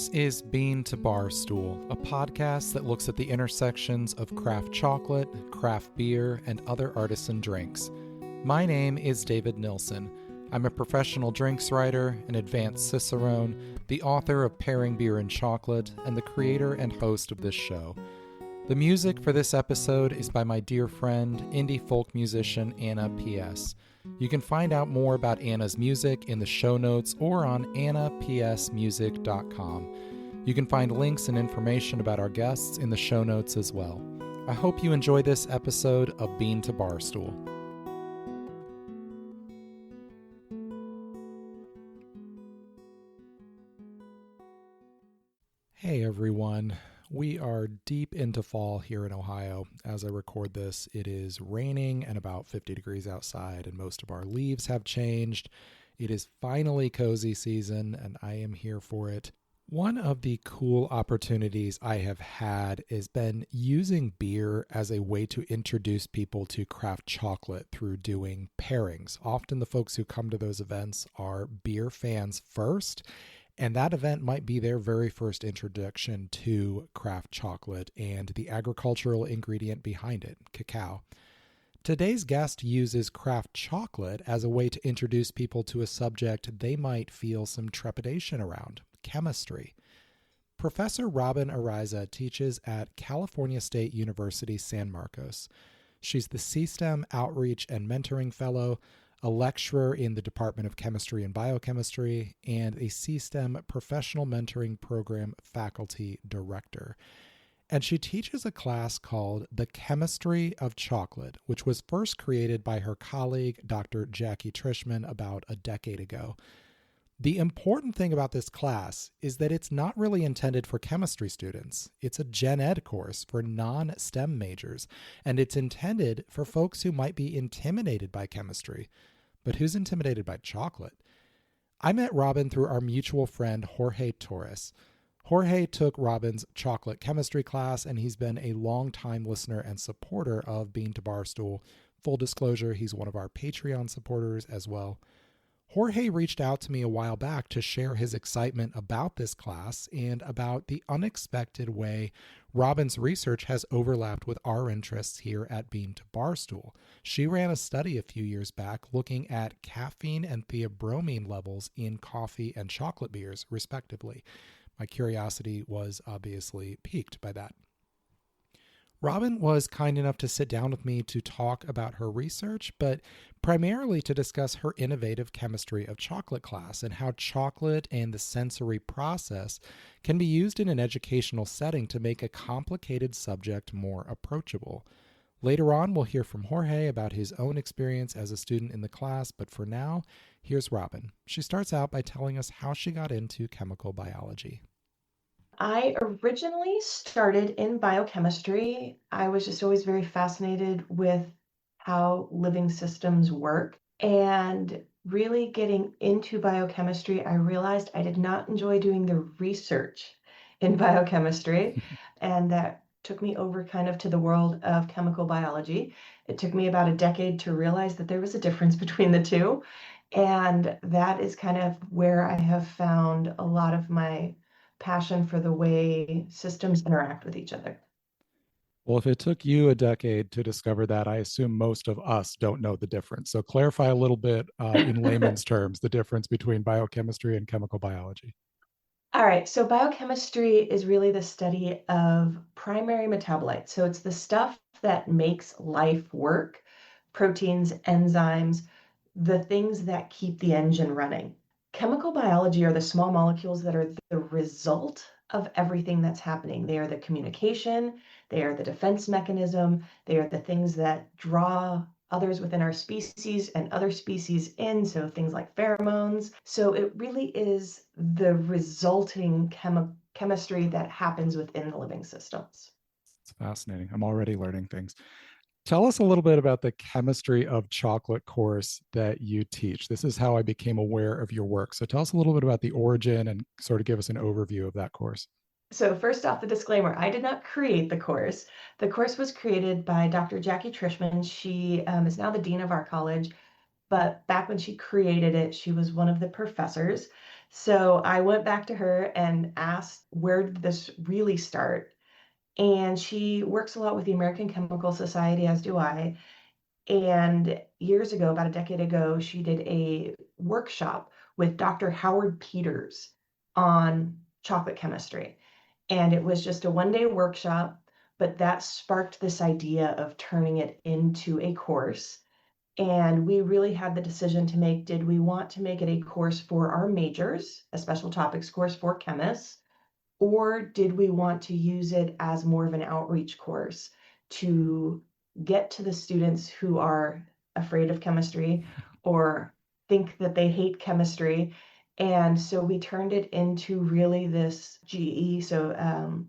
This is Bean to Barstool, a podcast that looks at the intersections of craft chocolate, craft beer, and other artisan drinks. My name is David Nilsson. I'm a professional drinks writer, an advanced cicerone, the author of Pairing Beer and Chocolate, and the creator and host of this show. The music for this episode is by my dear friend, indie folk musician Anna P.S. You can find out more about Anna's music in the show notes or on annapsmusic.com. You can find links and information about our guests in the show notes as well. I hope you enjoy this episode of Bean to Barstool. Hey everyone. We are deep into fall here in Ohio. As I record this, it is raining and about 50 degrees outside, and most of our leaves have changed. It is finally cozy season, and I am here for it. One of the cool opportunities I have had has been using beer as a way to introduce people to craft chocolate through doing pairings. Often the folks who come to those events are beer fans first, and that event might be their very first introduction to craft chocolate and the agricultural ingredient behind it, cacao. Today's guest uses craft chocolate as a way to introduce people to a subject they might feel some trepidation around, chemistry. Professor Robyn Araiza teaches at California State University, San Marcos. She's the C-STEM Outreach and Mentoring Fellow, a lecturer in the Department of Chemistry and Biochemistry, and a C-STEM Professional Mentoring Program Faculty Director. And she teaches a class called The Chemistry of Chocolate, which was first created by her colleague, Dr. Jackie Trischman, about a decade ago. The important thing about this class is that it's not really intended for chemistry students. It's a gen ed course for non-STEM majors, and it's intended for folks who might be intimidated by chemistry. But who's intimidated by chocolate? I met Robyn through our mutual friend, Jorge Torres. Jorge took Robyn's chocolate chemistry class, and he's been a longtime listener and supporter of Bean to Barstool. Full disclosure, he's one of our Patreon supporters as well. Jorge reached out to me a while back to share his excitement about this class and about the unexpected way Robyn's research has overlapped with our interests here at Bean to Barstool. She ran a study a few years back looking at caffeine and theobromine levels in coffee and chocolate beers, respectively. My curiosity was obviously piqued by that. Robyn was kind enough to sit down with me to talk about her research, but primarily to discuss her innovative chemistry of chocolate class and how chocolate and the sensory process can be used in an educational setting to make a complicated subject more approachable. Later on, we'll hear from Jorge about his own experience as a student in the class, but for now, here's Robyn. She starts out by telling us how she got into chemical biology. I originally started in biochemistry. I was just always very fascinated with how living systems work. And really getting into biochemistry, I realized I did not enjoy doing the research in biochemistry. And that took me over kind of to the world of chemical biology. It took me about a decade to realize that there was a difference between the two. And that is kind of where I have found a lot of my passion for the way systems interact with each other. Well, if it took you a decade to discover that, I assume most of us don't know the difference. So clarify a little bit in layman's terms, the difference between biochemistry and chemical biology. All right, so biochemistry is really the study of primary metabolites. So it's the stuff that makes life work, proteins, enzymes, the things that keep the engine running. Chemical biology are the small molecules that are the result of everything that's happening. They are the communication, they are the defense mechanism, they are the things that draw others within our species and other species in, so things like pheromones. So it really is the resulting chemistry that happens within the living systems. It's fascinating. I'm already learning things. Tell us a little bit about the chemistry of chocolate course that you teach. This is how I became aware of your work. So tell us a little bit about the origin and sort of give us an overview of that course. So first off, the disclaimer, I did not create the course. The course was created by Dr. Jackie Trischman. She is now the dean of our college, but back when she created it, she was one of the professors. So I went back to her and asked, where did this really start? And she works a lot with the American Chemical Society, as do I. And years ago, about a decade ago, she did a workshop with Dr. Howard Peters on chocolate chemistry. And it was just a 1 day workshop, but that sparked this idea of turning it into a course. And we really had the decision to make, did we want to make it a course for our majors, a special topics course for chemists, or did we want to use it as more of an outreach course to get to the students who are afraid of chemistry or think that they hate chemistry? And so we turned it into really this GE, so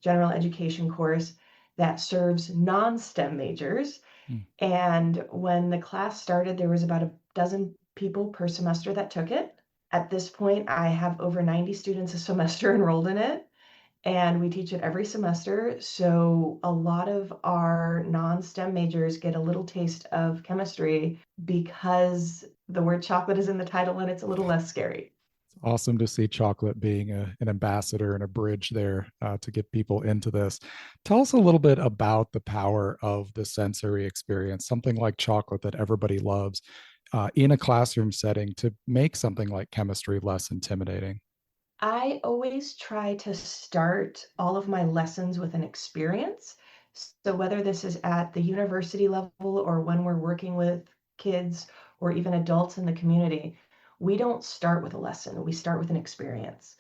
general education course that serves non-STEM majors. Hmm. And when the class started, there was about a dozen people per semester that took it. At this point, I have over 90 students a semester enrolled in it, and we teach it every semester. So a lot of our non-STEM majors get a little taste of chemistry because the word chocolate is in the title and it's a little less scary. It's awesome to see chocolate being an ambassador and a bridge there to get people into this. Tell us a little bit about the power of the sensory experience, something like chocolate that everybody loves, in a classroom setting to make something like chemistry less intimidating. I always try to start all of my lessons with an experience. So whether this is at the university level or when we're working with kids or even adults in the community, we don't start with a lesson, we start with an experience.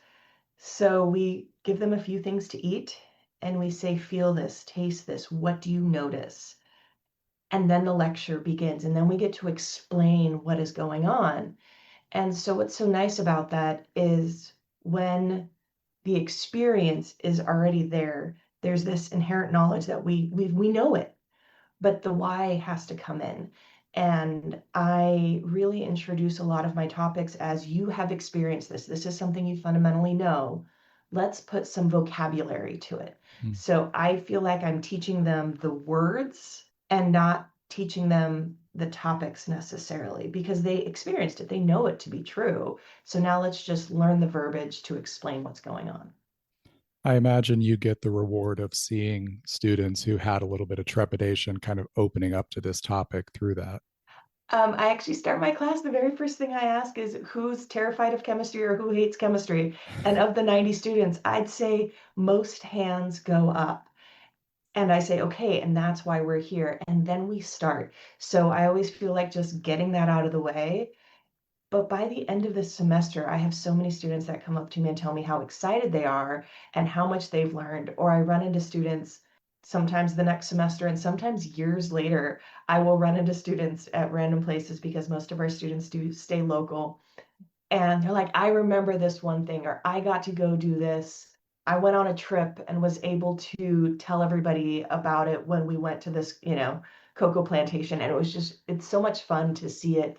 So we give them a few things to eat and we say, feel this, taste this, what do you notice? And then the lecture begins, and then we get to explain what is going on. And so what's so nice about that is when the experience is already there, there's this inherent knowledge that we know it, but the why has to come in. And I really introduce a lot of my topics as, you have experienced this. This is something you fundamentally know. Let's put some vocabulary to it. Hmm. So I feel like I'm teaching them the words and not teaching them the topics necessarily, because they experienced it. They know it to be true. So now let's just learn the verbiage to explain what's going on. I imagine you get the reward of seeing students who had a little bit of trepidation kind of opening up to this topic through that. I actually start my class. The very first thing I ask is, who's terrified of chemistry or who hates chemistry? And of the 90 students, I'd say most hands go up. And I say, okay, and that's why we're here. And then we start. So I always feel like just getting that out of the way. But by the end of the semester, I have so many students that come up to me and tell me how excited they are and how much they've learned. Or I run into students sometimes the next semester and sometimes years later. I will run into students at random places because most of our students do stay local. And they're like, I remember this one thing, or I got to go do this. I went on a trip and was able to tell everybody about it when we went to this, cocoa plantation. And it was just, it's so much fun to see it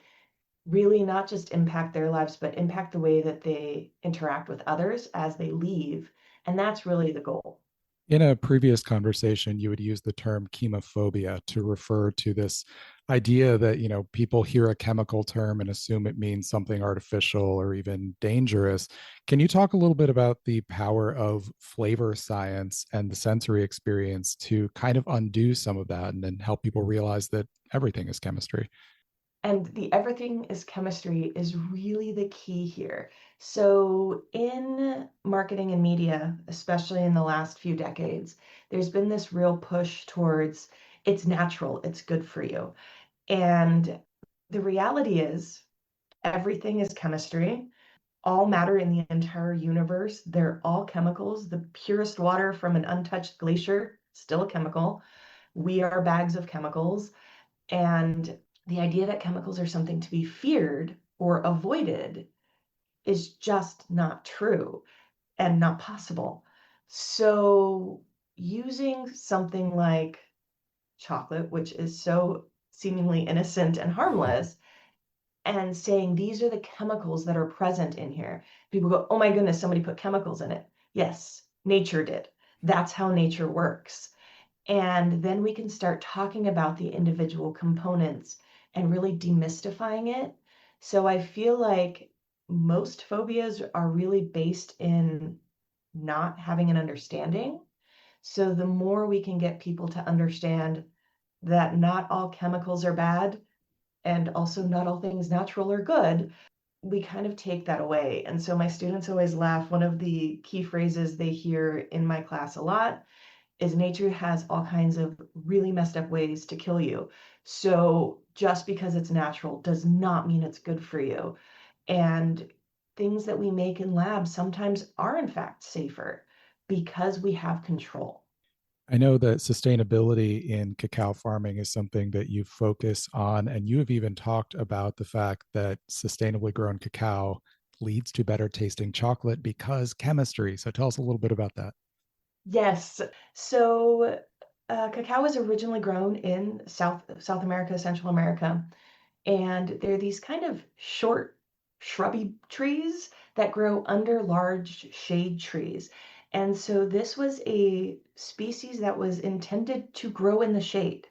really not just impact their lives, but impact the way that they interact with others as they leave. And that's really the goal. In a previous conversation, you would use the term chemophobia to refer to this idea that, people hear a chemical term and assume it means something artificial or even dangerous. Can you talk a little bit about the power of flavor science and the sensory experience to kind of undo some of that and then help people realize that everything is chemistry? And the everything is chemistry is really the key here. So, in marketing and media, especially in the last few decades, there's been this real push towards, it's natural, it's good for you. And the reality is, everything is chemistry. All matter in the entire universe, they're all chemicals. The purest water from an untouched glacier, still a chemical. We are bags of chemicals. And the idea that chemicals are something to be feared or avoided is just not true and not possible. So, using something like chocolate, which is so seemingly innocent and harmless, and saying these are the chemicals that are present in here, people go, oh my goodness, somebody put chemicals in it. Yes, nature did. That's how nature works. And then we can start talking about the individual components and really demystifying it. So I feel like most phobias are really based in not having an understanding. So the more we can get people to understand that not all chemicals are bad and also not all things natural are good, we kind of take that away. And so my students always laugh. One of the key phrases they hear in my class a lot is nature has all kinds of really messed up ways to kill you. So just because it's natural does not mean it's good for you. And things that we make in labs sometimes are in fact safer because we have control. I know that sustainability in cacao farming is something that you focus on, and you have even talked about the fact that sustainably grown cacao leads to better tasting chocolate because chemistry. So tell us a little bit about that. Yes. So cacao was originally grown in South America, Central America, and they're these kind of short, shrubby trees that grow under large shade trees. And so this was a species that was intended to grow in the shade.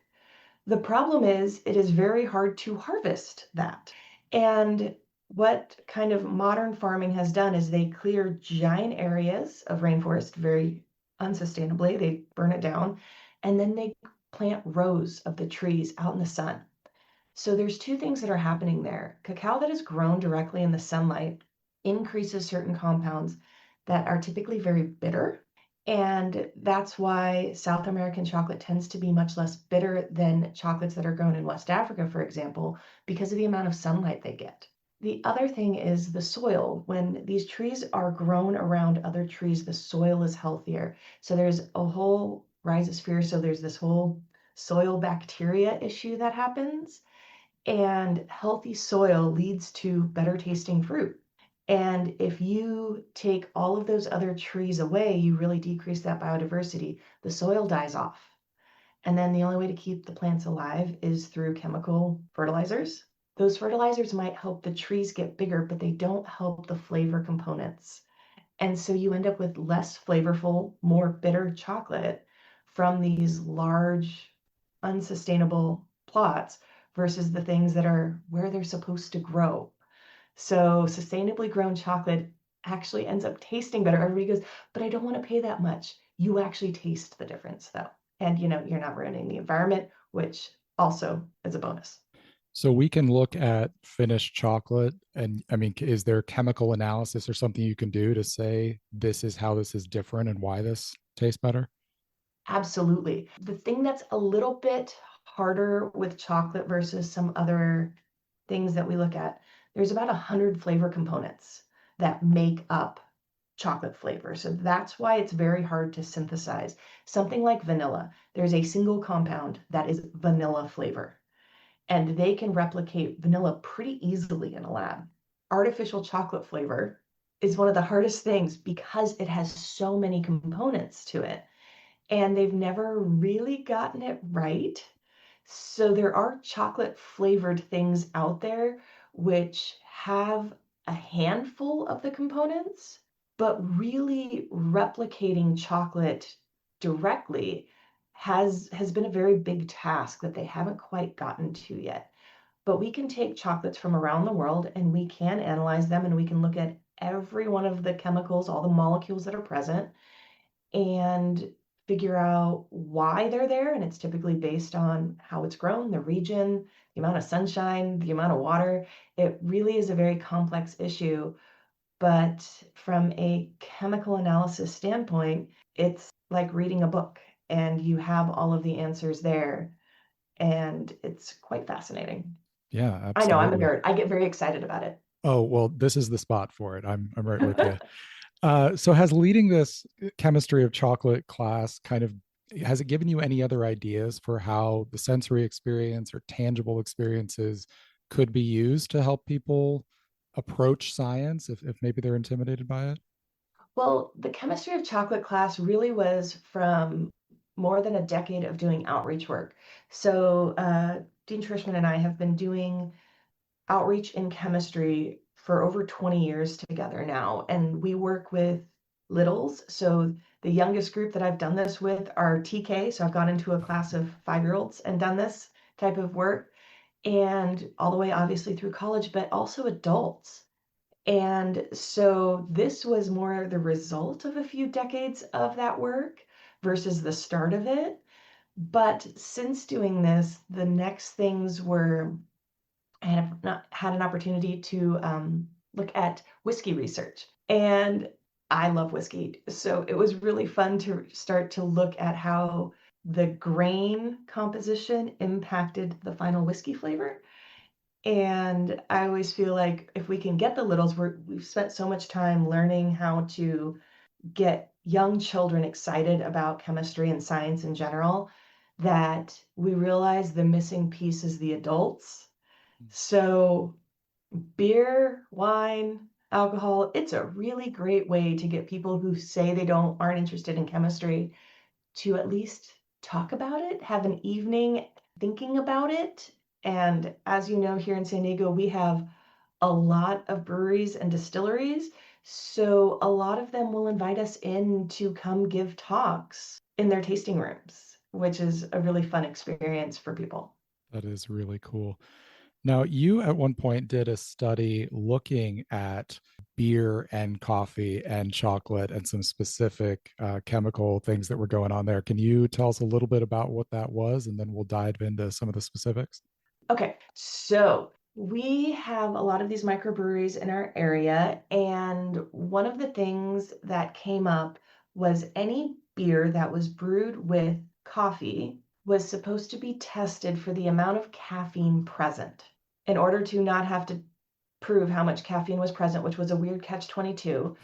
The problem is it is very hard to harvest that. And what kind of modern farming has done is they clear giant areas of rainforest very unsustainably. They burn it down and then they plant rows of the trees out in the sun. So there's two things that are happening there. Cacao that is grown directly in the sunlight increases certain compounds that are typically very bitter. And that's why South American chocolate tends to be much less bitter than chocolates that are grown in West Africa, for example, because of the amount of sunlight they get. The other thing is the soil. When these trees are grown around other trees, the soil is healthier. So there's a whole rhizosphere. So there's this whole soil bacteria issue that happens. And healthy soil leads to better tasting fruit. And if you take all of those other trees away, you really decrease that biodiversity. The soil dies off. And then the only way to keep the plants alive is through chemical fertilizers. Those fertilizers might help the trees get bigger, but they don't help the flavor components. And so you end up with less flavorful, more bitter chocolate from these large, unsustainable plots versus the things that are where they're supposed to grow. So sustainably grown chocolate actually ends up tasting better. Everybody goes, but I don't want to pay that much. You actually taste the difference though. And you're not ruining the environment, which also is a bonus. So we can look at finished chocolate, and I mean, is there chemical analysis or something you can do to say this is how this is different and why this tastes better? Absolutely. The thing that's a little bit harder with chocolate versus some other things that we look at, there's about 100 flavor components that make up chocolate flavor. So that's why it's very hard to synthesize. Something like vanilla, there's a single compound that is vanilla flavor, and they can replicate vanilla pretty easily in a lab. Artificial chocolate flavor is one of the hardest things because it has so many components to it and they've never really gotten it right. So there are chocolate flavored things out there which have a handful of the components, but really replicating chocolate directly has been a very big task that they haven't quite gotten to yet. But we can take chocolates from around the world and we can analyze them and we can look at every one of the chemicals, all the molecules that are present, and figure out why they're there. And it's typically based on how it's grown, the region, the amount of sunshine, the amount of water. It really is a very complex issue. But from a chemical analysis standpoint, it's like reading a book and you have all of the answers there. And it's quite fascinating. Yeah, I know I'm a absolutely. nerd. I get very excited about it. Oh, well, this is the spot for it. I'm right with you. So has leading this chemistry of chocolate class kind of has it given you any other ideas for how the sensory experience or tangible experiences could be used to help people approach science if maybe they're intimidated by it? Well, the chemistry of chocolate class really was from more than a decade of doing outreach work. So, Dean Trischman and I have been doing outreach in chemistry for over 20 years together now, and we work with littles. So, the youngest group that I've done this with are TK. So, I've gone into a class of 5-year-olds and done this type of work, and all the way obviously through college, but also adults. And so this was more the result of a few decades of that work versus the start of it. But since doing this, the next things were I have not had an opportunity to look at whiskey research. And I love whiskey. So it was really fun to start to look at how the grain composition impacted the final whiskey flavor. And I always feel like if we can get the littles, we've spent so much time learning how to get young children excited about chemistry and science in general that we realize the missing piece is the adults. So beer, wine, alcohol, it's a really great way to get people who say they aren't interested in chemistry to at least talk about it, have an evening thinking about it. And as you know, here in San Diego, we have a lot of breweries and distilleries. So a lot of them will invite us in to come give talks in their tasting rooms, which is a really fun experience for people. That is really cool. Now, you at one point did a study looking at beer and coffee and chocolate and some specific chemical things that were going on there. Can you tell us a little bit about what that was? And then we'll dive into some of the specifics. Okay, so we have a lot of these microbreweries in our area, and one of the things that came up was any beer that was brewed with coffee was supposed to be tested for the amount of caffeine present in order to not have to prove how much caffeine was present, which was a weird catch 22.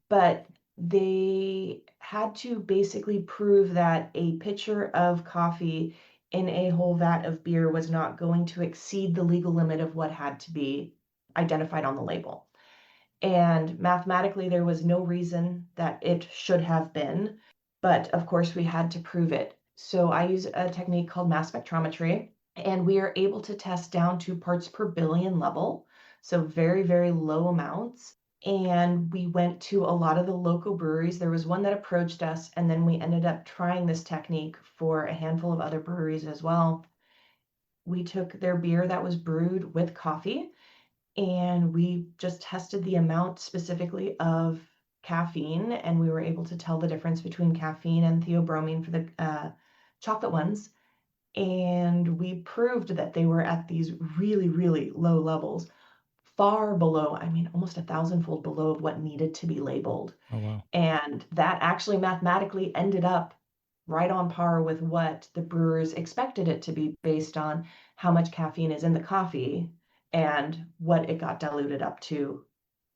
But they had to basically prove that a pitcher of coffee in a whole vat of beer was not going to exceed the legal limit of what had to be identified on the label. And mathematically, there was no reason that it should have been. But of course, we had to prove it. So I use a technique called mass spectrometry, and we are able to test down to parts per billion level. So very, very low amounts. And we went to a lot of the local breweries. There was one that approached us, and then we ended up trying this technique for a handful of other breweries as well. We took their beer that was brewed with coffee, and we just tested the amount specifically of caffeine, and we were able to tell the difference between caffeine and theobromine for the chocolate ones. And we proved that they were at these really, really low levels, far below, I mean, almost 1,000-fold below what needed to be labeled. Oh, wow. And that actually mathematically ended up right on par with what the brewers expected it to be based on how much caffeine is in the coffee and what it got diluted up to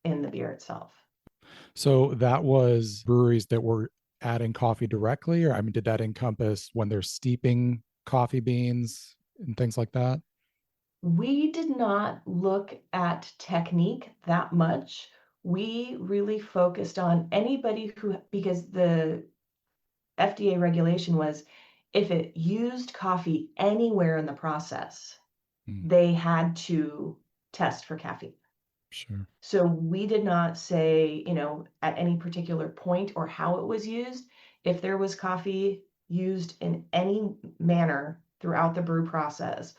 in the beer itself. So that was breweries that were adding coffee directly, or I mean, did that encompass when they're steeping coffee beans and things like that? We did not look at technique that much. We really focused on anybody who, because the FDA regulation was if it used coffee anywhere in the process, Mm, they had to test for caffeine. sure. So we did not say, at any particular point or how it was used. If there was coffee used in any manner throughout the brew process,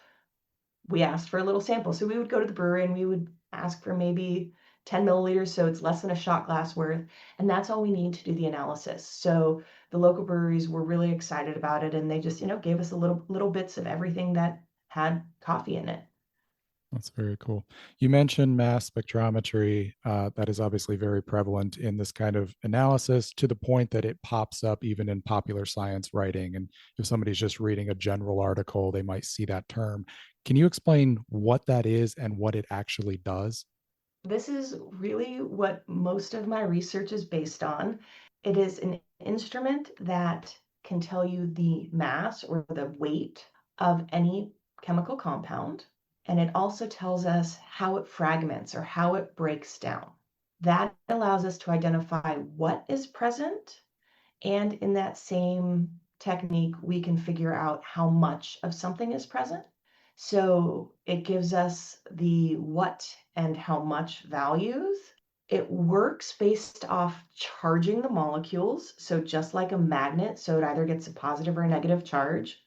we asked for a little sample. So we would go to the brewery and we would ask for maybe 10 milliliters, so it's less than a shot glass worth, and that's all we need to do the analysis. So the local breweries were really excited about it, and they just, gave us a little bits of everything that had coffee in it. That's very cool. You mentioned mass spectrometry. That is obviously very prevalent in this kind of analysis to the point that it pops up even in popular science writing. And if somebody's just reading a general article, they might see that term. Can you explain what that is and what it actually does? This is really what most of my research is based on. It is an instrument that can tell you the mass or the weight of any chemical compound, and it also tells us how it fragments or how it breaks down. That allows us to identify what is present, and in that same technique, we can figure out how much of something is present. So it gives us the what and how much values. It works based off charging the molecules. So just like a magnet, so it either gets a positive or a negative charge.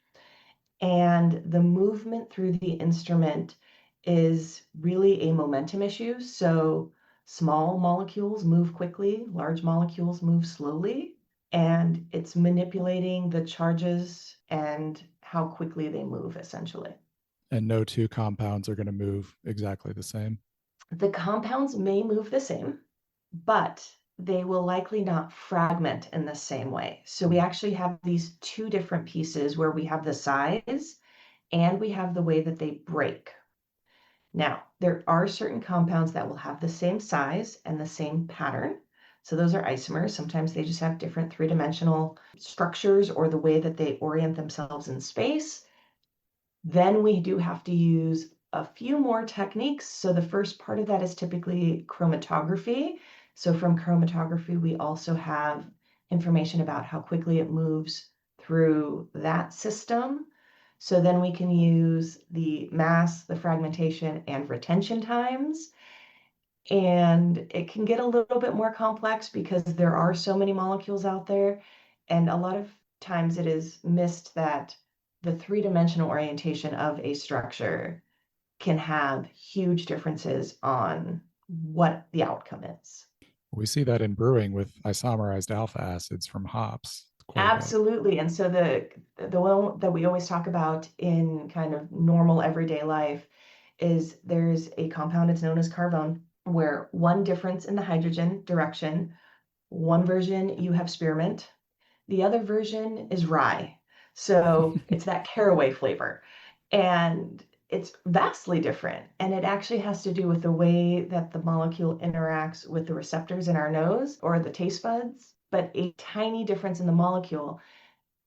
And the movement through the instrument is really a momentum issue. So Small molecules move quickly, large molecules move slowly, and it's manipulating the charges and how quickly they move, essentially. And no two compounds are going to move exactly the same. The compounds may move the same, but they will likely not fragment in the same way. So we actually have these two different pieces where we have the size and we have the way that they break. Now, there are certain compounds that will have the same size and the same pattern. So those are isomers. Sometimes they just have different three-dimensional structures or the way that they orient themselves in space. Then we do have to use a few more techniques. So the first part of that is typically chromatography. So from chromatography, we also have information about how quickly it moves through that system. So then we can use the mass, the fragmentation, and retention times. And it can get a little bit more complex because there are so many molecules out there. And a lot of times it is missed that the three-dimensional orientation of a structure can have huge differences on what the outcome is. We see that in brewing with isomerized alpha acids from hops quite a bit. Absolutely. And so the one that we always talk about in kind of normal everyday life is there's a compound, it's known as carvone, where one difference in the hydrogen direction, one version you have spearmint, the other version is rye. So it's that caraway flavor. And it's vastly different. And it actually has to do with the way that the molecule interacts with the receptors in our nose or the taste buds. But a tiny difference in the molecule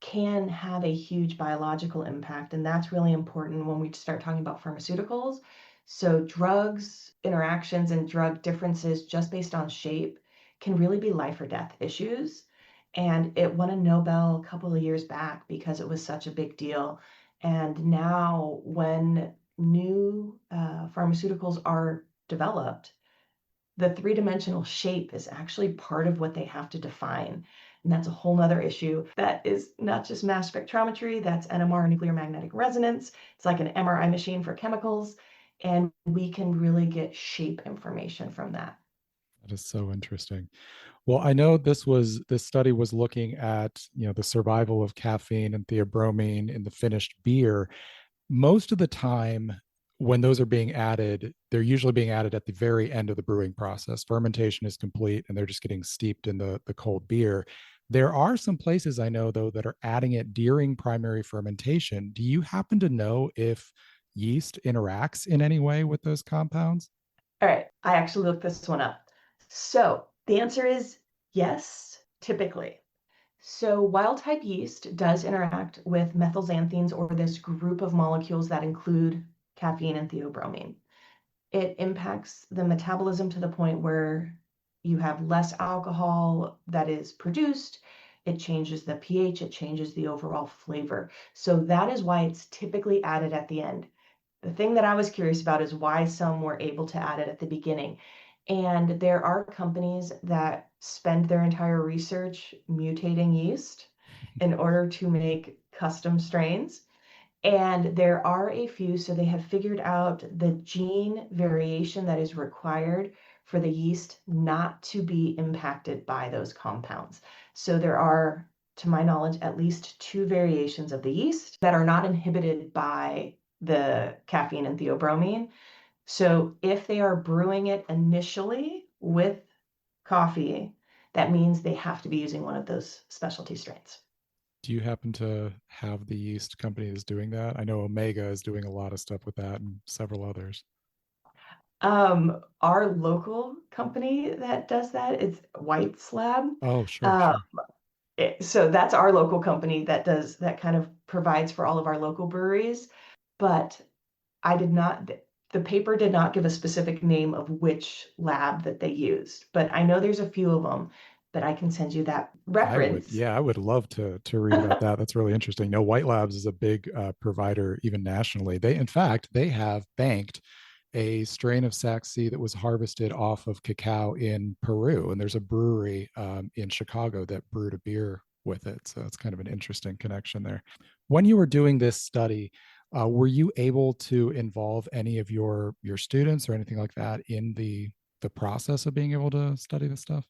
can have a huge biological impact. And that's really important when we start talking about pharmaceuticals. So, drugs, interactions, and drug differences just based on shape can really be life or death issues. And it won a Nobel a couple of years back because it was such a big deal. And now, when new pharmaceuticals are developed, the three-dimensional shape is actually part of what they have to define. And that's a whole nother issue. That is not just mass spectrometry, that's NMR, nuclear magnetic resonance. It's like an MRI machine for chemicals. And we can really get shape information from that. That is so interesting. Well, I know this study was looking at, the survival of caffeine and theobromine in the finished beer. Most of the time when those are being added, they're usually being added at the very end of the brewing process. Fermentation is complete and they're just getting steeped in the cold beer. There are some places I know though that are adding it during primary fermentation. Do you happen to know if yeast interacts in any way with those compounds? All right, I actually looked this one up. So the answer is yes, typically. So wild type yeast does interact with methylxanthines or this group of molecules that include caffeine and theobromine. It impacts the metabolism to the point where you have less alcohol that is produced. It changes the pH, it changes the overall flavor. So that is why it's typically added at the end. The thing that I was curious about is why some were able to add it at the beginning. And there are companies that spend their entire research mutating yeast in order to make custom strains. And there are a few, so they have figured out the gene variation that is required for the yeast not to be impacted by those compounds. So there are, to my knowledge, at least two variations of the yeast that are not inhibited by the caffeine and theobromine. So if they are brewing it initially with coffee, that means they have to be using one of those specialty strains. Do you happen to have the yeast company that's doing that? I know Omega is doing a lot of stuff with that and several others. Our local company that does that is White Slab. Oh, sure, Uh, sure. so that's our local company that does that kind of provides for all of our local breweries. But I did not, the paper did not give a specific name of which lab that they used, but I know there's a few of them that I can send you that reference. I would love to read about that. That's really interesting. No, White Labs is a big provider even nationally. They, in fact, they have banked a strain of Saxy that was harvested off of cacao in Peru, and there's a brewery in Chicago that brewed a beer with it. So it's kind of an interesting connection there. When you were doing this study, were you able to involve any of your students or anything like that in the the process of being able to study this stuff?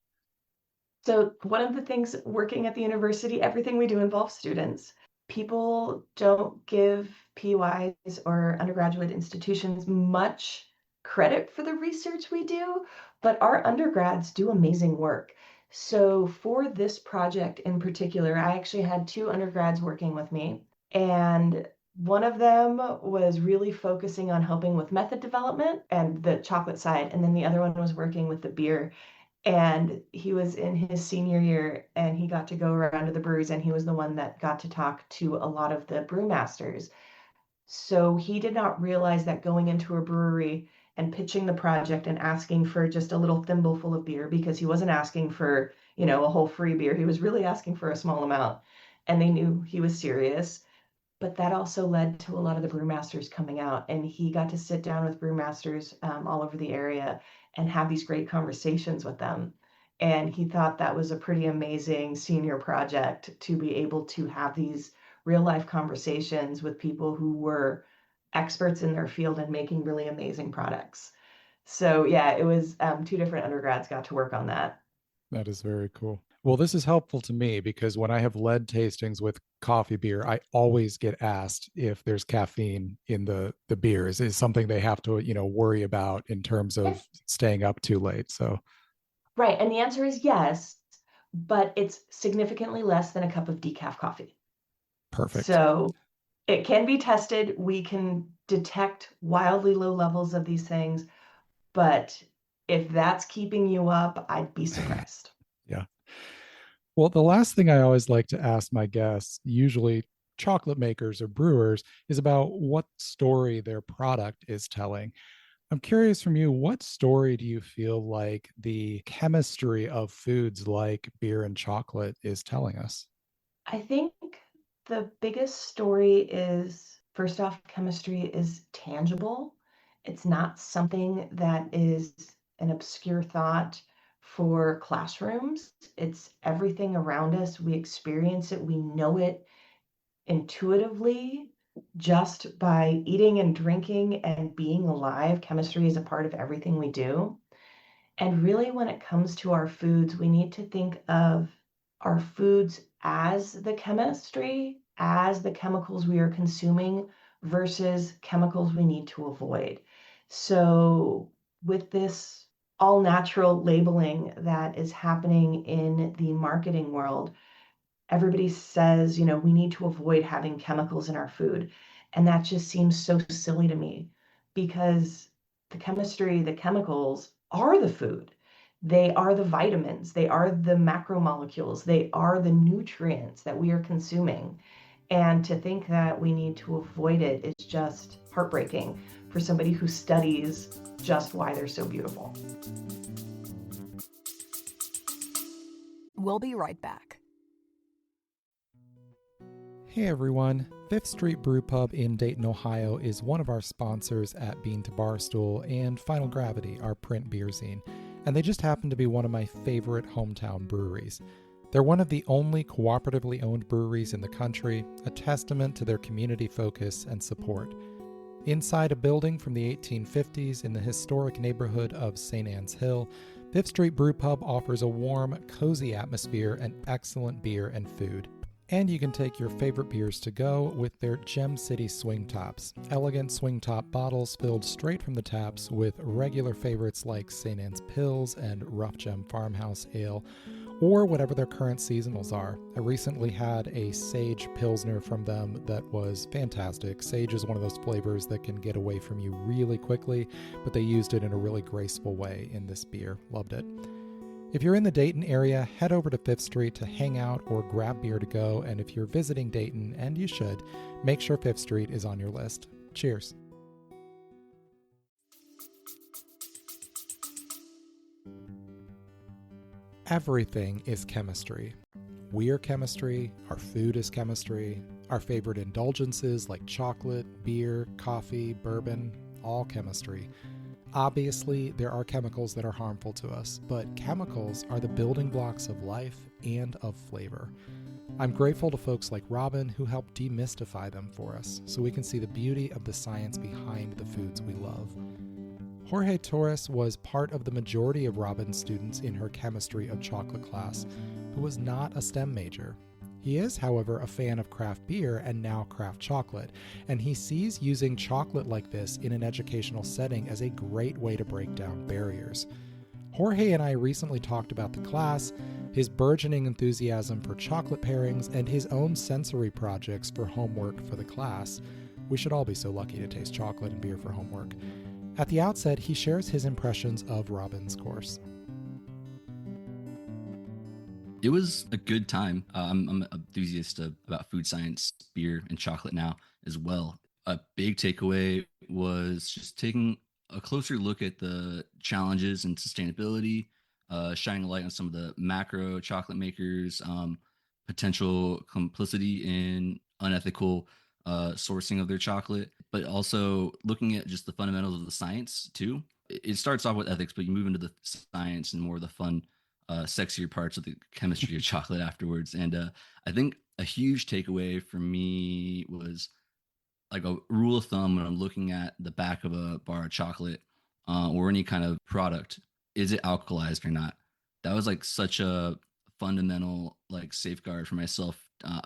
So one of the things working at the university, everything we do involves students. People don't give PYs or undergraduate institutions much credit for the research we do, but our undergrads do amazing work. So for this project in particular, I actually had two undergrads working with me, and one of them was really focusing on helping with method development and the chocolate side, and then the other one was working with the beer. And he was in his senior year and he got to go around to the breweries and he was the one that got to talk to a lot of the brewmasters. So he did not realize that going into a brewery and pitching the project and asking for just a little thimbleful of beer, because he wasn't asking for, a whole free beer. He was really asking for a small amount. And they knew he was serious. But that also led to a lot of the brewmasters coming out, and he got to sit down with brewmasters all over the area and have these great conversations with them. And he thought that was a pretty amazing senior project to be able to have these real life conversations with people who were experts in their field and making really amazing products. So yeah, it was two different undergrads got to work on that. That is very cool. Well, this is helpful to me because when I have led tastings with coffee beer, I always get asked if there's caffeine in the beers. Is something they have to, worry about in terms of staying up too late. So Right. And the answer is yes, but it's significantly less than a cup of decaf coffee. perfect. So it can be tested. We can detect wildly low levels of these things, but if that's keeping you up, I'd be surprised. Yeah. Well, the last thing I always like to ask my guests, usually chocolate makers or brewers, is about what story their product is telling. I'm curious from you, what story do you feel like the chemistry of foods like beer and chocolate is telling us? I think the biggest story is first off, chemistry is tangible. It's not something that is an obscure thought for classrooms. It's everything around us. We experience it, we know it intuitively just by eating and drinking and being alive. Chemistry is a part of everything we do. And really, when it comes to our foods, we need to think of our foods as the chemistry, as the chemicals we are consuming versus chemicals we need to avoid. So, with this all natural labeling that is happening in the marketing world, everybody says, we need to avoid having chemicals in our food. And that just seems so silly to me because the chemistry, the chemicals are the food. They are the vitamins, they are the macromolecules, they are the nutrients that we are consuming. And to think that we need to avoid it is just heartbreaking for somebody who studies just why they're so beautiful. We'll be right back. Hey everyone, Fifth Street Brew Pub in Dayton, Ohio is one of our sponsors at Bean to Barstool and Final Gravity, our print beer zine, and they just happen to be one of my favorite hometown breweries. They're one of the only cooperatively owned breweries in the country, a testament to their community focus and support. Inside a building from the 1850s in the historic neighborhood of St. Anne's Hill, Fifth Street Brew Pub offers a warm, cozy atmosphere and excellent beer and food. And you can take your favorite beers to go with their Gem City swing tops, elegant swing top bottles filled straight from the taps with regular favorites like St. Anne's Pils and Rough Gem Farmhouse Ale, or whatever their current seasonals are. I recently had a Sage Pilsner from them that was fantastic. Sage is one of those flavors that can get away from you really quickly, but they used it in a really graceful way in this beer. Loved it. If you're in the Dayton area, head over to Fifth Street to hang out or grab beer to go, and if you're visiting Dayton, and you should, make sure Fifth Street is on your list. Cheers. Everything is chemistry. We are chemistry, our food is chemistry, our favorite indulgences like chocolate, beer, coffee, bourbon, all chemistry. Obviously, there are chemicals that are harmful to us, but chemicals are the building blocks of life and of flavor. I'm grateful to folks like Robyn who help demystify them for us so we can see the beauty of the science behind the foods we love. Jorge Torres was part of the majority of Robyn's students in her chemistry of chocolate class, who was not a STEM major. He is, however, a fan of craft beer and now craft chocolate, and he sees using chocolate like this in an educational setting as a great way to break down barriers. Jorge and I recently talked about the class, his burgeoning enthusiasm for chocolate pairings, and his own sensory projects for homework for the class. We should all be so lucky to taste chocolate and beer for homework. At the outset, he shares his impressions of Robyn's course. It was a good time. I'm an enthusiast about food science, beer, and chocolate now as well. A big takeaway was just taking a closer look at the challenges and sustainability, shining a light on some of the macro chocolate makers, potential complicity in unethical sourcing of their chocolate, but also looking at just the fundamentals of the science too. It starts off with ethics, but you move into the science and more of the fun, sexier parts of the chemistry of chocolate afterwards. And I think a huge takeaway for me was like a rule of thumb when I'm looking at the back of a bar of chocolate or any kind of product, is it alkalized or not? That was like such a fundamental like safeguard for myself.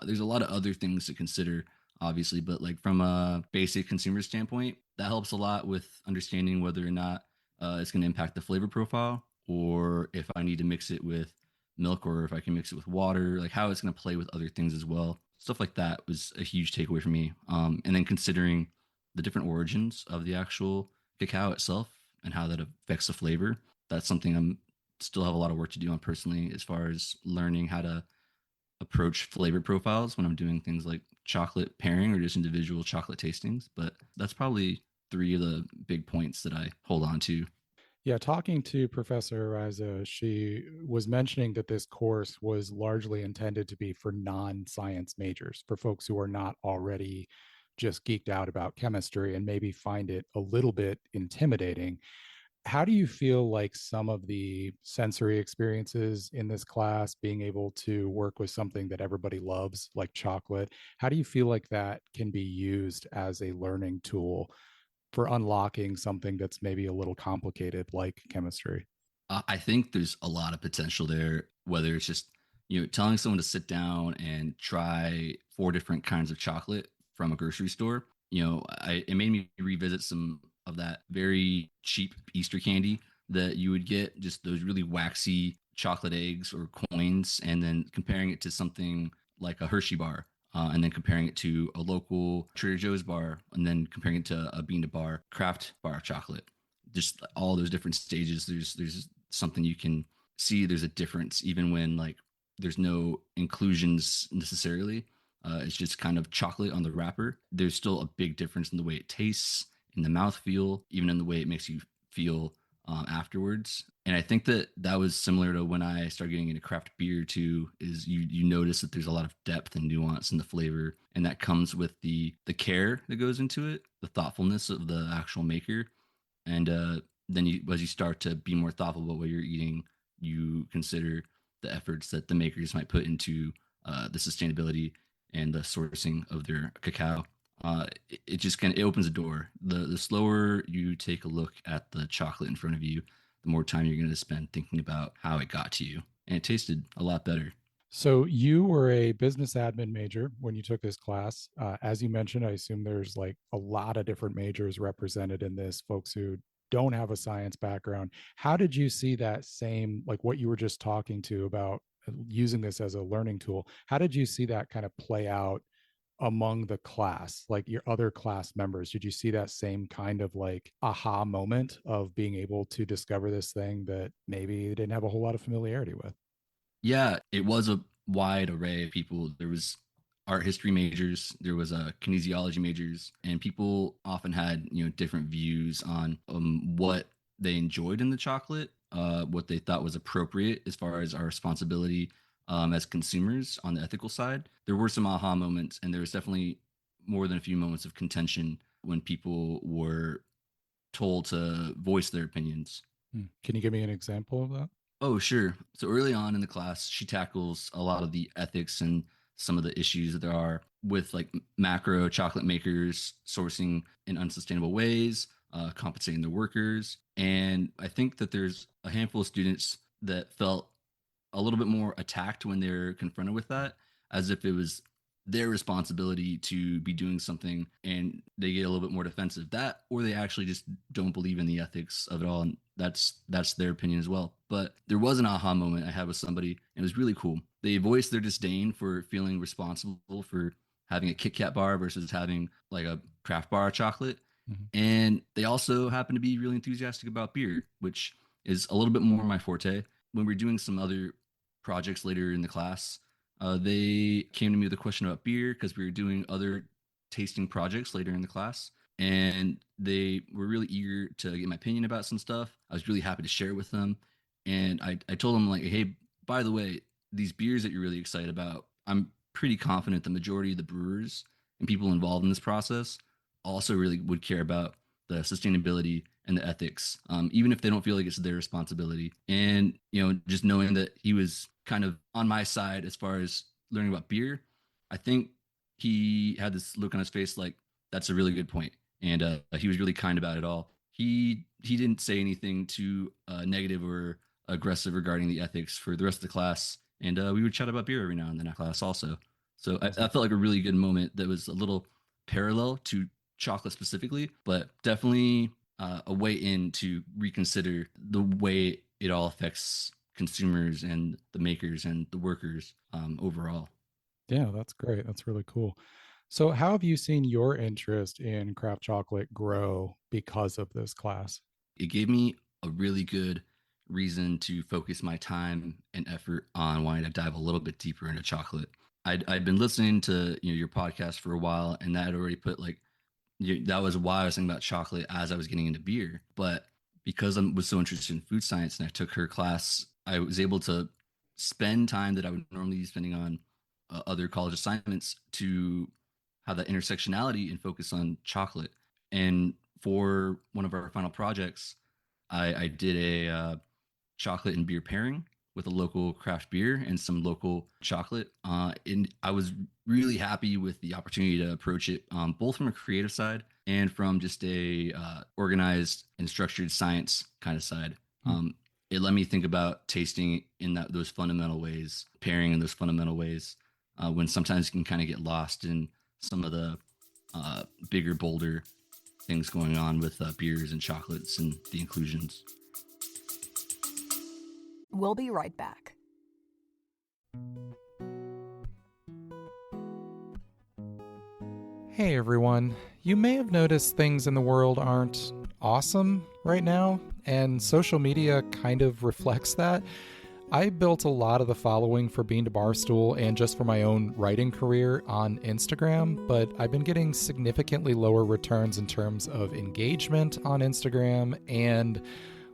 There's a lot of other things to consider, obviously, but like from a basic consumer standpoint, that helps a lot with understanding whether or not it's going to impact the flavor profile, or if I need to mix it with milk, or if I can mix it with water, like how it's going to play with other things as well. Stuff like that was a huge takeaway for me. And then considering the different origins of the actual cacao itself and how that affects the flavor, that's something I'm still have a lot of work to do on personally, as far as learning how to approach flavor profiles when I'm doing things like chocolate pairing or just individual chocolate tastings. But that's probably three of the big points that I hold on to. Yeah, talking to Professor Araiza, she was mentioning that this course was largely intended to be for non-science majors, for folks who are not already just geeked out about chemistry and maybe find it a little bit intimidating. How do you feel like some of the sensory experiences in this class, being able to work with something that everybody loves, like chocolate, how do you feel like that can be used as a learning tool for unlocking something that's maybe a little complicated like chemistry? I think there's a lot of potential there, whether it's just, telling someone to sit down and try four different kinds of chocolate from a grocery store. It made me revisit some of that very cheap Easter candy that you would get, just those really waxy chocolate eggs or coins, and then comparing it to something like a Hershey bar, and then comparing it to a local Trader Joe's bar, and then comparing it to a bean to bar craft bar of chocolate. Just all those different stages. There's something you can see. There's a difference even when like there's no inclusions necessarily. It's just kind of chocolate on the wrapper. There's still a big difference in the way it tastes, in the mouthfeel, even in the way it makes you feel afterwards. And I think that was similar to when I started getting into craft beer too. Is you notice that there's a lot of depth and nuance in the flavor, and that comes with the care that goes into it, the thoughtfulness of the actual maker. And then as you start to be more thoughtful about what you're eating, you consider the efforts that the makers might put into the sustainability and the sourcing of their cacao. It just it opens a door. The slower you take a look at the chocolate in front of you, the more time you're going to spend thinking about how it got to you. And it tasted a lot better. So you were a business admin major when you took this class. As you mentioned, I assume there's like a lot of different majors represented in this, folks who don't have a science background. How did you see that same, like what you were just talking to about using this as a learning tool? How did you see that kind of play out among the class, like your other class members? Did you see that same kind of like aha moment of being able to discover this thing that maybe they didn't have a whole lot of familiarity with? Yeah, it was a wide array of people. There was art history majors, there was kinesiology majors, and people often had different views on what they enjoyed in the chocolate, what they thought was appropriate as far as our responsibility as consumers on the ethical side. There were some aha moments, and there was definitely more than a few moments of contention when people were told to voice their opinions. Can you give me an example of that? Oh, sure. So early on in the class, she tackles a lot of the ethics and some of the issues that there are with like macro chocolate makers sourcing in unsustainable ways, compensating the workers. And I think that there's a handful of students that felt a little bit more attacked when they're confronted with that, as if it was their responsibility to be doing something, and they get a little bit more defensive. That, or they actually just don't believe in the ethics of it all, and that's their opinion as well. But there was an aha moment I had with somebody, and it was really cool. They voiced their disdain for feeling responsible for having a Kit Kat bar versus having like a craft bar of chocolate. And they also happen to be really enthusiastic about beer, which is a little bit more my forte. When we're doing some other projects later in the class, they came to me with a question about beer because we were doing other tasting projects later in the class. And they were really eager to get my opinion about some stuff. I was really happy to share it with them. And I told them, like, hey, by the way, these beers that you're really excited about, I'm pretty confident the majority of the brewers and people involved in this process also really would care about the sustainability and the ethics, even if they don't feel like it's their responsibility. And, just knowing that he was kind of on my side as far as learning about beer, I think he had this look on his face like, that's a really good point. And he was really kind about it all. He didn't say anything too negative or aggressive regarding the ethics for the rest of the class. And we would chat about beer every now and then in class also. So I felt like a really good moment that was a little parallel to chocolate specifically, but definitely a way in to reconsider the way it all affects consumers and the makers and the workers overall. Yeah, that's great. That's really cool. So, how have you seen your interest in craft chocolate grow because of this class? It gave me a really good reason to focus my time and effort on wanting to dive a little bit deeper into chocolate. I'd been listening to your podcast for a while, and that had already put that was why I was thinking about chocolate as I was getting into beer. But because I was so interested in food science and I took her class, I was able to spend time that I would normally be spending on other college assignments to have that intersectionality and focus on chocolate. And for one of our final projects, I did a chocolate and beer pairing with a local craft beer and some local chocolate. And I was really happy with the opportunity to approach it, both from a creative side and from just a organized and structured science kind of side. It let me think about tasting in those fundamental ways, pairing in those fundamental ways, when sometimes you can kind of get lost in some of the bigger, bolder things going on with beers and chocolates and the inclusions. We'll be right back. Hey everyone, you may have noticed things in the world aren't awesome right now, and social media kind of reflects that. I built a lot of the following for Bean to Barstool and just for my own writing career on Instagram, but I've been getting significantly lower returns in terms of engagement on Instagram, and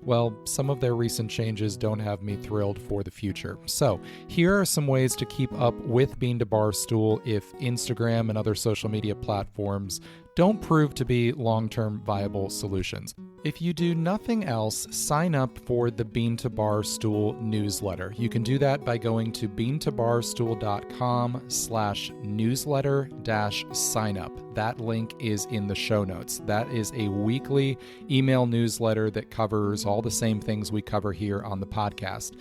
well, some of their recent changes don't have me thrilled for the future. So here are some ways to keep up with Bean to Barstool if Instagram and other social media platforms don't prove to be long-term viable solutions. If you do nothing else, sign up for the Bean to Barstool newsletter. You can do that by going to beantobarstool.com/newsletter-sign-up. That link is in the show notes. That is a weekly email newsletter that covers all the same things we cover here on the podcast.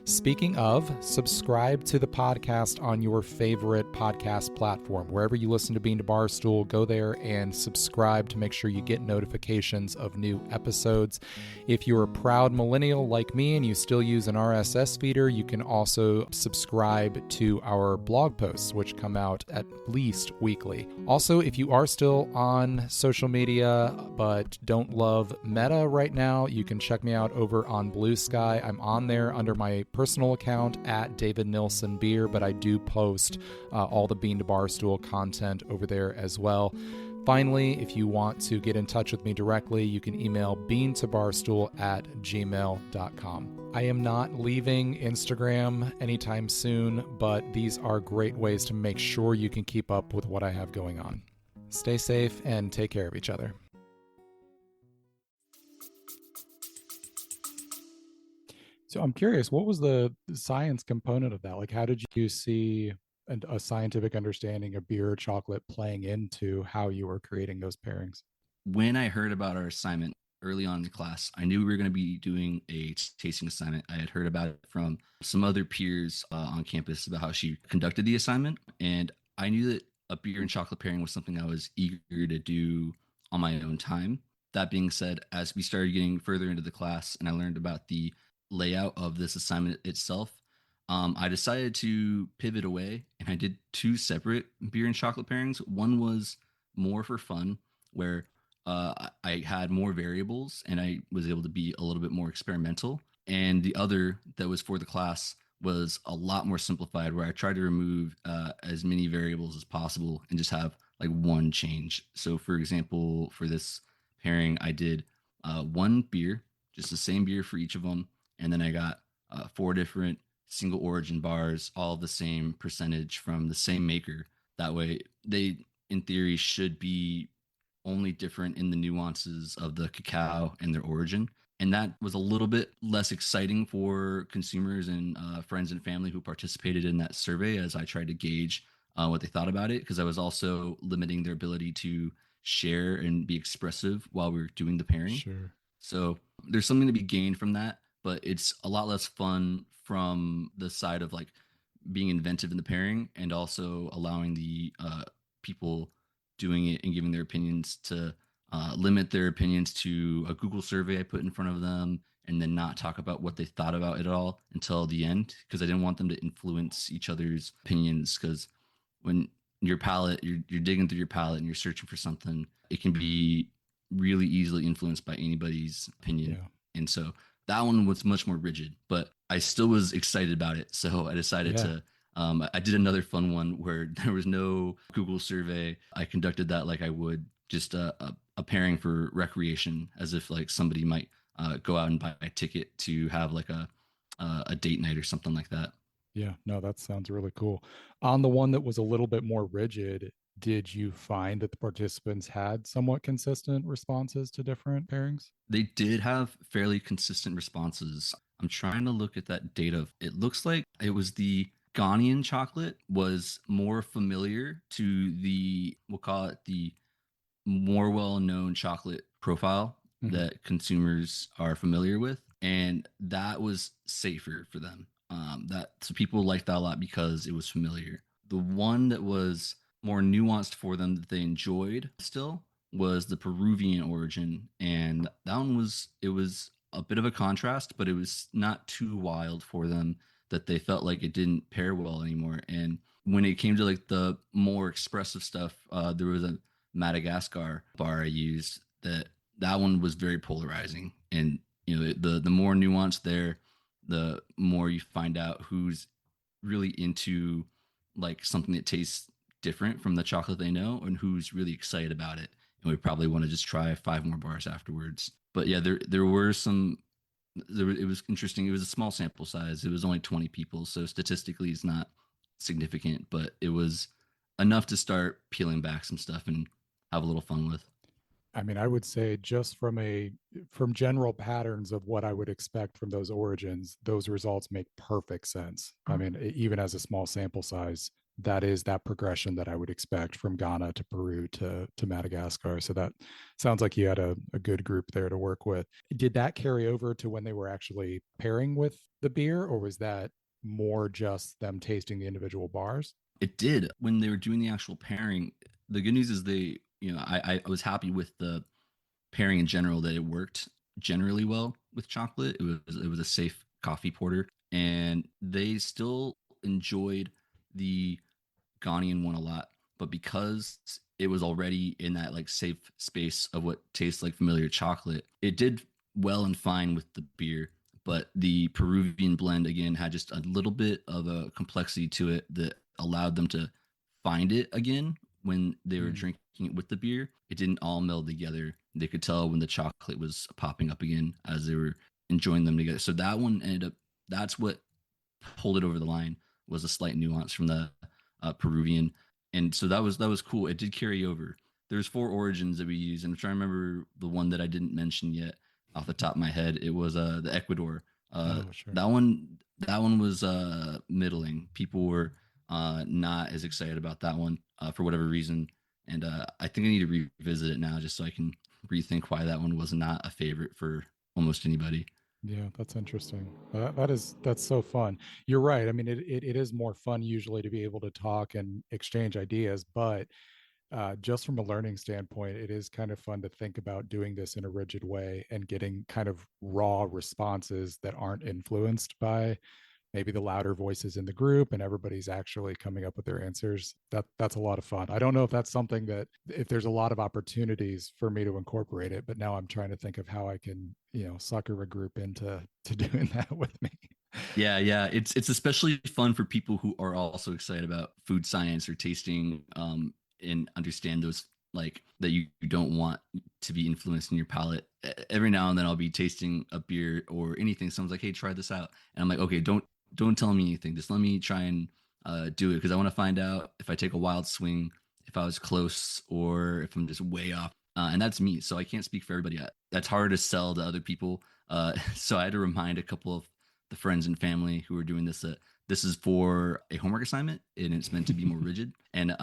Speaking of, subscribe to the podcast on your favorite podcast platform. Wherever you listen to Bean to Barstool, go there and subscribe to make sure you get notifications of new episodes. If you're a proud millennial like me and you still use an RSS feeder, you can also subscribe to our blog posts, which come out at least weekly. Also, if you are still on social media but don't love Meta right now, you can check me out over on Blue Sky. I'm on there under my personal account at David Nilsson Beer, but I do post all the Bean to Barstool content over there as well. Finally, if you want to get in touch with me directly, you can email beantobarstool@gmail.com. I am not leaving Instagram anytime soon, but these are great ways to make sure you can keep up with what I have going on. Stay safe and take care of each other. So I'm curious, what was the science component of that? Like, how did you see a scientific understanding of beer or chocolate playing into how you were creating those pairings? when I heard about our assignment early on in the class, I knew we were going to be doing a tasting assignment. I had heard about it from some other peers on campus about how she conducted the assignment. And I knew that a beer and chocolate pairing was something I was eager to do on my own time. That being said, as we started getting further into the class and I learned about the layout of this assignment itself, I decided to pivot away and I did two separate beer and chocolate pairings. One was more for fun, where I had more variables and I was able to be a little bit more experimental. And the other that was for the class was a lot more simplified, where I tried to remove as many variables as possible and just have like one change. So, for example, for this pairing, I did one beer, just the same beer for each of them. And then I got four different single origin bars, all the same percentage from the same maker. That way, they, in theory, should be only different in the nuances of the cacao and their origin. And that was a little bit less exciting for consumers and friends and family who participated in that survey, as I tried to gauge what they thought about it, because I was also limiting their ability to share and be expressive while we were doing the pairing. Sure. So there's something to be gained from that, but it's a lot less fun from the side of like being inventive in the pairing and also allowing the people doing it and giving their opinions to limit their opinions to a Google survey I put in front of them, and then not talk about what they thought about it all until the end, because I didn't want them to influence each other's opinions. Because when your palate, you're digging through your palate and you're searching for something, it can be really easily influenced by anybody's opinion. Yeah. And so that one was much more rigid, but I still was excited about it. So I decided Yeah. to I did another fun one where there was no Google survey. I conducted that like I would just a pairing for recreation, as if like somebody might go out and buy a ticket to have like a date night or something like that. Yeah, no, that sounds really cool. On the one that was a little bit more rigid, did you find that the participants had somewhat consistent responses to different pairings? They did have fairly consistent responses. I'm trying to look at that data. It looks like it was the Ghanaian chocolate was more familiar to the, we'll call it the more well-known chocolate profile that consumers are familiar with, and that was safer for them. That so people liked that a lot because it was familiar. The one that was more nuanced for them that they enjoyed still was the Peruvian origin, and that one was, it was a bit of a contrast, but it was not too wild for them that they felt like it didn't pair well anymore. And when it came to like the more expressive stuff, there was a Madagascar bar I used that one was very polarizing. And you know, the more nuance there, the more you find out who's really into like something that tastes different from the chocolate they know, and who's really excited about it and we probably want to just try 5 more bars afterwards. But yeah, there were some, it was interesting. It was a small sample size. It was only 20 people, so statistically it's not significant, but it was enough to start peeling back some stuff and have a little fun with. I mean, I would say just from general patterns of what I would expect from those origins, those results make perfect sense. I mean, even as a small sample size, that is that progression that I would expect from Ghana to Peru to Madagascar. So that sounds like you had a good group there to work with. Did that carry over to when they were actually pairing with the beer, or was that more just them tasting the individual bars? It did. When they were doing the actual pairing, the good news is they, you know, I was happy with the pairing in general, that it worked generally well with chocolate. It was a safe coffee porter, and they still enjoyed the Ghanaian one a lot. But because it was already in that like safe space of what tastes like familiar chocolate, it did well and fine with the beer. But the Peruvian blend again had just a little bit of a complexity to it that allowed them to find it again when they were drinking it with the beer. It didn't all meld together. They could tell when the chocolate was popping up again as they were enjoying them together. So that one ended up, that's what pulled it over the line, was a slight nuance from the Peruvian. And so that was cool. It did carry over. There's 4 origins that we use, and I'm trying to remember the one that I didn't mention yet off the top of my head. It was the Ecuador. Sure. That one was middling. People were not as excited about that one for whatever reason, and I think I need to revisit it now just so I can rethink why that one was not a favorite for almost anybody. Yeah, that's interesting. That's so fun. You're right. I mean, it is more fun usually to be able to talk and exchange ideas, but just from a learning standpoint, it is kind of fun to think about doing this in a rigid way and getting kind of raw responses that aren't influenced by maybe the louder voices in the group, and everybody's actually coming up with their answers. That's a lot of fun. I don't know if that's something that, if there's a lot of opportunities for me to incorporate it, but now I'm trying to think of how I can, sucker a group into doing that with me. Yeah. It's especially fun for people who are also excited about food science or tasting, and understand those, like, that you don't want to be influenced in your palate. Every now and then I'll be tasting a beer or anything. Someone's like, "Hey, try this out," and I'm like, "Okay, don't tell me anything. Just let me try and do it, because I want to find out if I take a wild swing, if I was close, or if I'm just way off." And that's me, so I can't speak for everybody. That's hard to sell to other people. So I had to remind a couple of the friends and family who are doing this that this is for a homework assignment and it's meant to be more rigid. And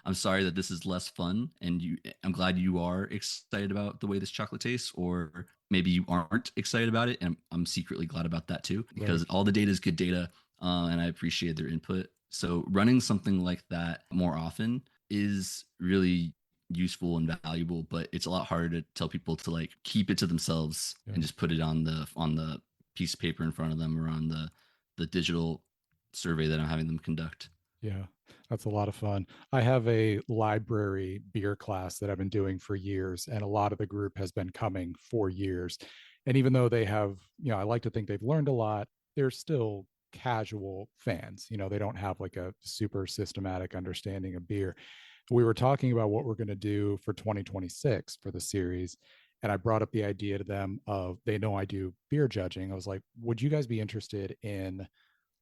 I'm sorry that this is less fun. And I'm glad you are excited about the way this chocolate tastes, or maybe you aren't excited about it. And I'm secretly glad about that too, because Right. all the data is good data, and I appreciate their input. So running something like that more often is really useful and valuable, but it's a lot harder to tell people to like keep it to themselves Yeah. and just put it on the piece of paper in front of them, or on the digital survey that I'm having them conduct. Yeah, that's a lot of fun. I have a library beer class that I've been doing for years, and a lot of the group has been coming for years. And even though they have, I like to think they've learned a lot, they're still casual fans. They don't have like a super systematic understanding of beer. We were talking about what we're going to do for 2026 for the series. And I brought up the idea to them of, they know I do beer judging. I was like, would you guys be interested in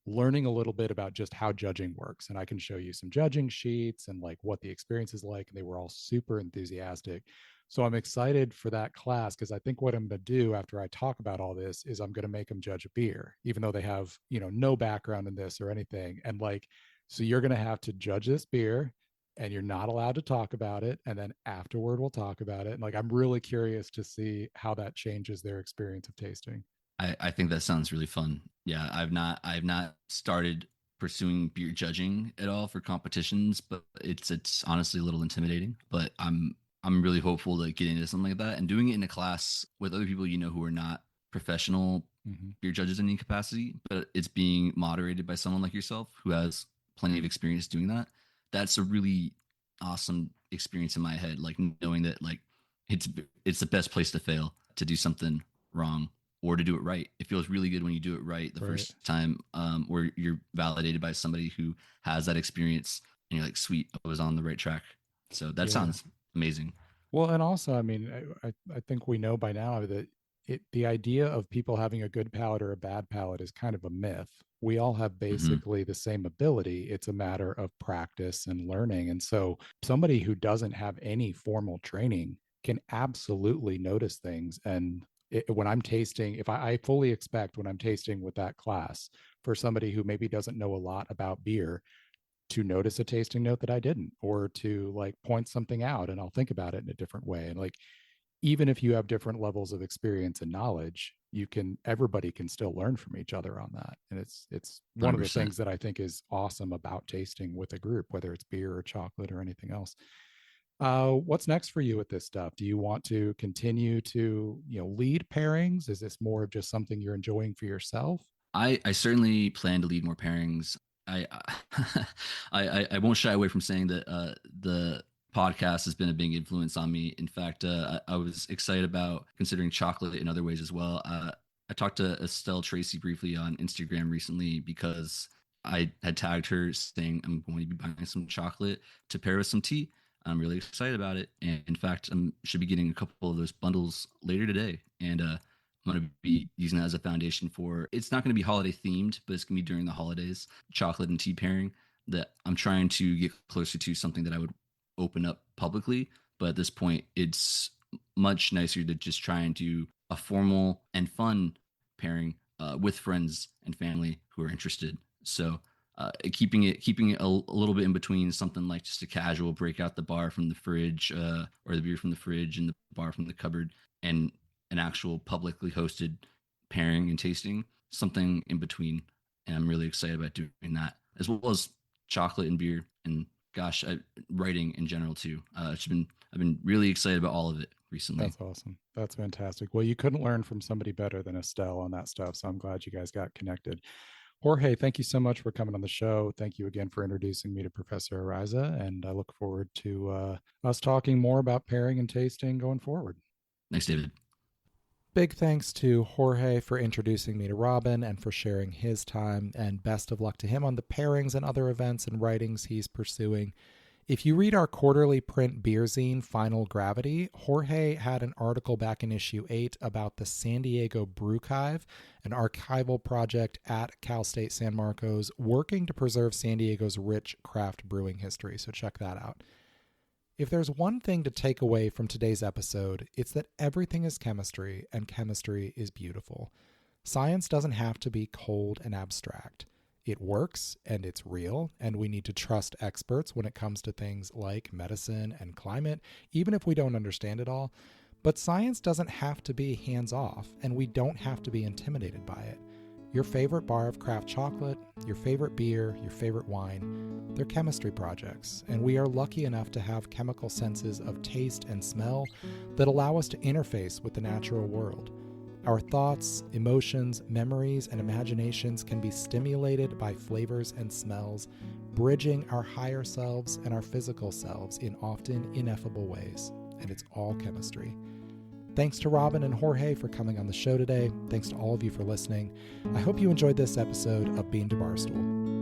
learning a little bit about just how judging works? And I can show you some judging sheets and like what the experience is like. And they were all super enthusiastic. So I'm excited for that class, because I think what I'm going to do after I talk about all this is I'm going to make them judge a beer, even though they have, no background in this or anything. And like, so you're going to have to judge this beer, and you're not allowed to talk about it. And then afterward, we'll talk about it. And like, I'm really curious to see how that changes their experience of tasting. I think that sounds really fun. Yeah, I've not started pursuing beer judging at all for competitions, but it's honestly a little intimidating. But I'm really hopeful to get into something like that, and doing it in a class with other people who are not professional beer judges in any capacity, but it's being moderated by someone like yourself who has plenty of experience doing that. That's a really awesome experience in my head, like knowing that like it's it's the best place to fail, to do something wrong or to do it right. It feels really good when you do it right the Right. first time, where you're validated by somebody who has that experience, and you're like, sweet, I was on the right track. So that Yeah. sounds amazing. Well, and also, I mean, I think we know by now that the idea of people having a good palate or a bad palate is kind of a myth. We all have Mm-hmm. basically the same ability. It's a matter of practice and learning. And so somebody who doesn't have any formal training can absolutely notice things. And when I'm tasting, if I fully expect when I'm tasting with that class, for somebody who maybe doesn't know a lot about beer, to notice a tasting note that I didn't, or to like point something out, and I'll think about it in a different way. And like, even if you have different levels of experience and knowledge, everybody can still learn from each other on that. And it's one of the 100%. things that I think is awesome about tasting with a group, whether it's beer or chocolate or anything else. What's next for you with this stuff? Do you want to continue to, lead pairings? Is this more of just something you're enjoying for yourself? I certainly plan to lead more pairings. I I won't shy away from saying that the podcast has been a big influence on me. In fact, I was excited about considering chocolate in other ways as well. I talked to Estelle Tracy briefly on Instagram recently, because I had tagged her saying I'm going to be buying some chocolate to pair with some tea. I'm really excited about it, and in fact, I should be getting a couple of those bundles later today. And I'm going to be using that as a foundation for, it's not going to be holiday themed, but it's going to be during the holidays, chocolate and tea pairing, that I'm trying to get closer to something that I would open up publicly. But at this point, it's much nicer to just try and do a formal and fun pairing with friends and family who are interested. So keeping it a little bit in between something like just a casual break out the bar from the fridge, or the beer from the fridge and the bar from the cupboard, and an actual publicly hosted pairing and tasting, something in between. And I'm really excited about doing that, as well as chocolate and beer, and gosh, writing in general too. I've been really excited about all of it recently. That's awesome. That's fantastic. Well, you couldn't learn from somebody better than Estelle on that stuff, so I'm glad you guys got connected. Jorge, thank you so much for coming on the show. Thank you again for introducing me to Professor Araiza, and I look forward to us talking more about pairing and tasting going forward. Thanks, David. Big thanks to Jorge for introducing me to Robyn and for sharing his time, and best of luck to him on the pairings and other events and writings he's pursuing. If you read our quarterly print beer zine, Final Gravity, Jorge had an article back in issue 8 about the San Diego Brewchive, an archival project at Cal State San Marcos working to preserve San Diego's rich craft brewing history, so check that out. If there's one thing to take away from today's episode, it's that everything is chemistry, and chemistry is beautiful. Science doesn't have to be cold and abstract. It works, and it's real, and we need to trust experts when it comes to things like medicine and climate, even if we don't understand it all. But science doesn't have to be hands-off, and we don't have to be intimidated by it. Your favorite bar of craft chocolate, your favorite beer, your favorite wine, they're chemistry projects, and we are lucky enough to have chemical senses of taste and smell that allow us to interface with the natural world. Our thoughts, emotions, memories, and imaginations can be stimulated by flavors and smells, bridging our higher selves and our physical selves in often ineffable ways. And it's all chemistry. Thanks to Robyn and Jorge for coming on the show today. Thanks to all of you for listening. I hope you enjoyed this episode of Bean to Barstool.